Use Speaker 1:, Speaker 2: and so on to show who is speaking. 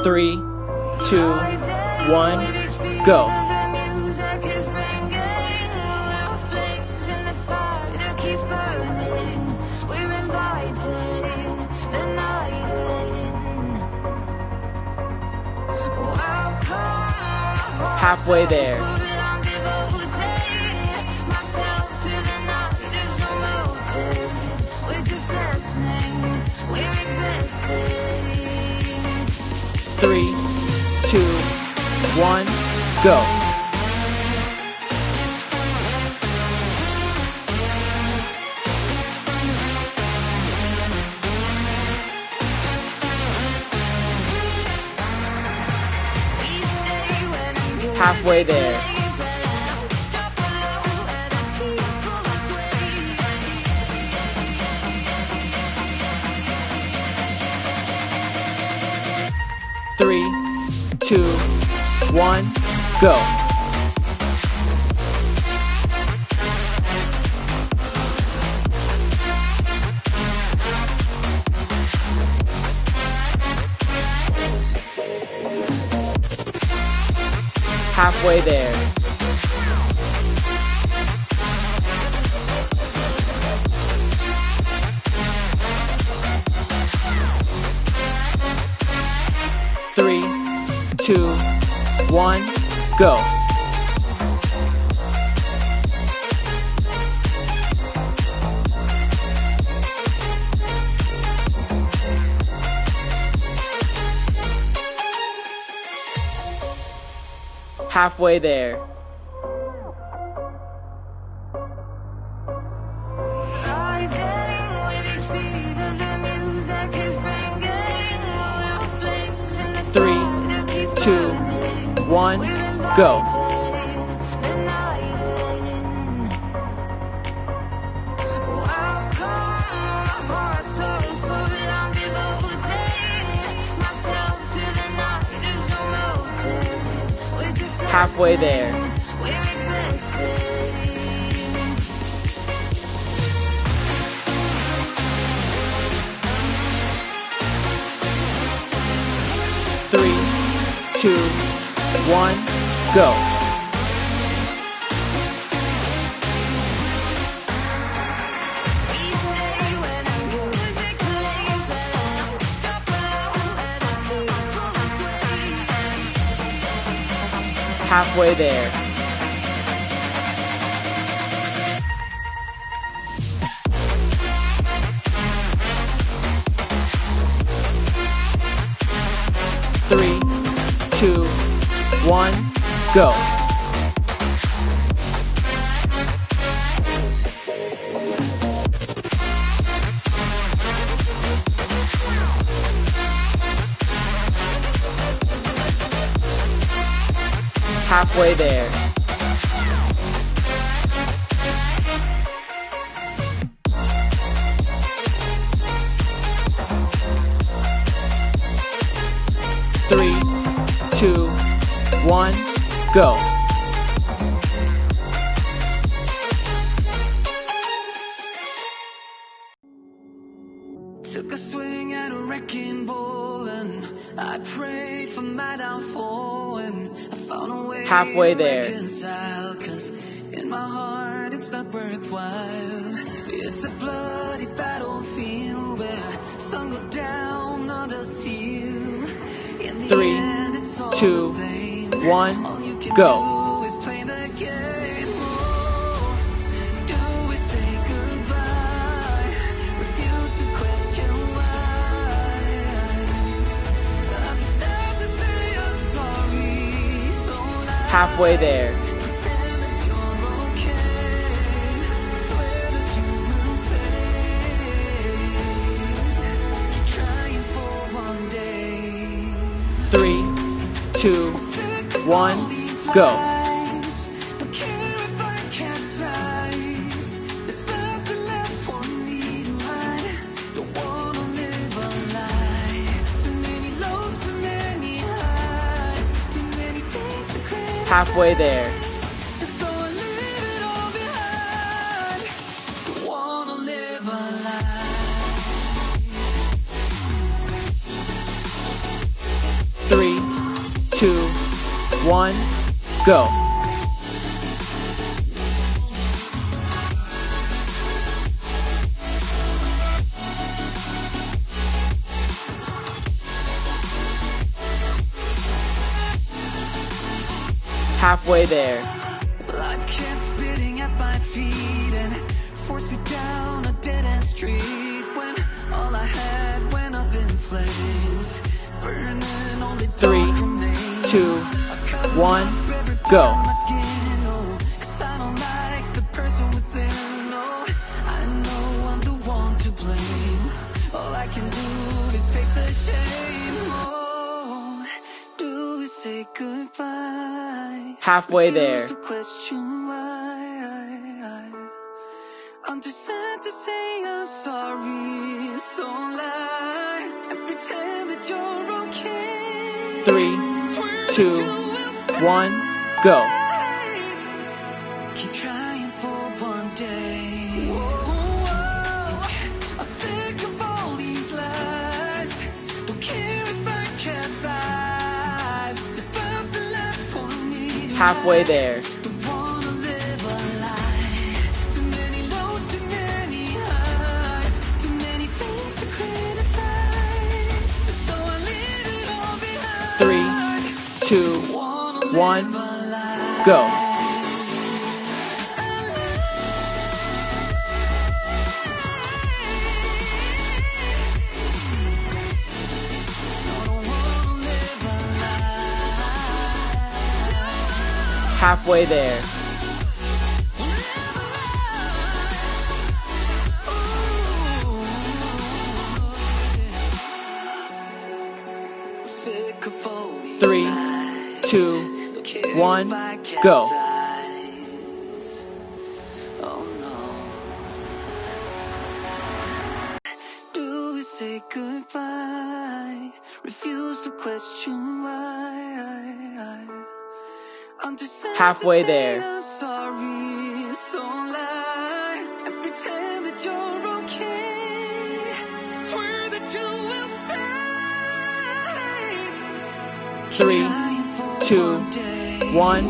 Speaker 1: 3, 2, 1, go. Halfway there. Three, 2, 1, go. Halfway there. Three, 2, 1, go. Halfway there. Three, 2, 1, go. Halfway there. Three, 2, 1, go. Halfway there. Three, 2, 1, go. Halfway there. Three, 2, 1, go. Halfway there. Three, 2, 1, go.
Speaker 2: Took a swing at a wrecking ball and I prayed for my downfall and I found a way
Speaker 1: Halfway
Speaker 2: to
Speaker 1: there.
Speaker 2: reconcile, 'cause in my heart it's not worthwhile. It's a bloody battlefield where some go down, others heal. In the
Speaker 1: Three,
Speaker 2: end, it's all
Speaker 1: 2,
Speaker 2: the same.
Speaker 1: 1,
Speaker 2: All you can
Speaker 1: go.
Speaker 2: do is play the game. Oh, do we say goodbye? Refuse to question why. I'm sad to say I'm sorry. So loud.
Speaker 1: Halfway there.
Speaker 2: Pretend that you're okay. Swear that you will stay. Keep trying for one day.
Speaker 1: Three, 2, 1, go.
Speaker 2: Don't care if I capsize. There's nothing left for me to hide. Don't wanna live a lie. Too many lows, too many highs. Too many things to criticize.
Speaker 1: Halfway there.
Speaker 2: So I leave it all behind. Don't wanna live a lie.
Speaker 1: 2, 1, go. Halfway there.
Speaker 2: Life kept spitting at my feet and forced me down a dead-end street when all I had went up in flames, burning only
Speaker 1: 3, 2, 1, go.
Speaker 2: my skin, oh, 'cause I don't like the person within, oh, I know I'm the one to blame. All I can do is take the shame, oh, do is say goodbye.
Speaker 1: Halfway there.
Speaker 2: Refuse to question why. I'm too sad to say I'm sorry, so lie and pretend that you're okay.
Speaker 1: 3, 2, 1, go.
Speaker 2: Keep trying for one day. Whoa, I'm sick of all these lies. Don't care if I capsize. There's nothing left for me to
Speaker 1: Halfway
Speaker 2: hide.
Speaker 1: there.
Speaker 2: Don't wanna live a lie. Too many lows, too many highs, too many things to criticize. So I leave it all behind.
Speaker 1: 3, 2, 1, go. Halfway there.
Speaker 2: Sick of all these
Speaker 1: 3,
Speaker 2: lies.
Speaker 1: 2,
Speaker 2: Don't care
Speaker 1: 1,
Speaker 2: if I
Speaker 1: go.
Speaker 2: capsize. Oh no. Do is say goodbye. Refuse to question why. I'm just sad
Speaker 1: Halfway
Speaker 2: to say
Speaker 1: there.
Speaker 2: I'm sorry, so lie and pretend that you're okay. Swear that you will stay.
Speaker 1: 3, 2, 1,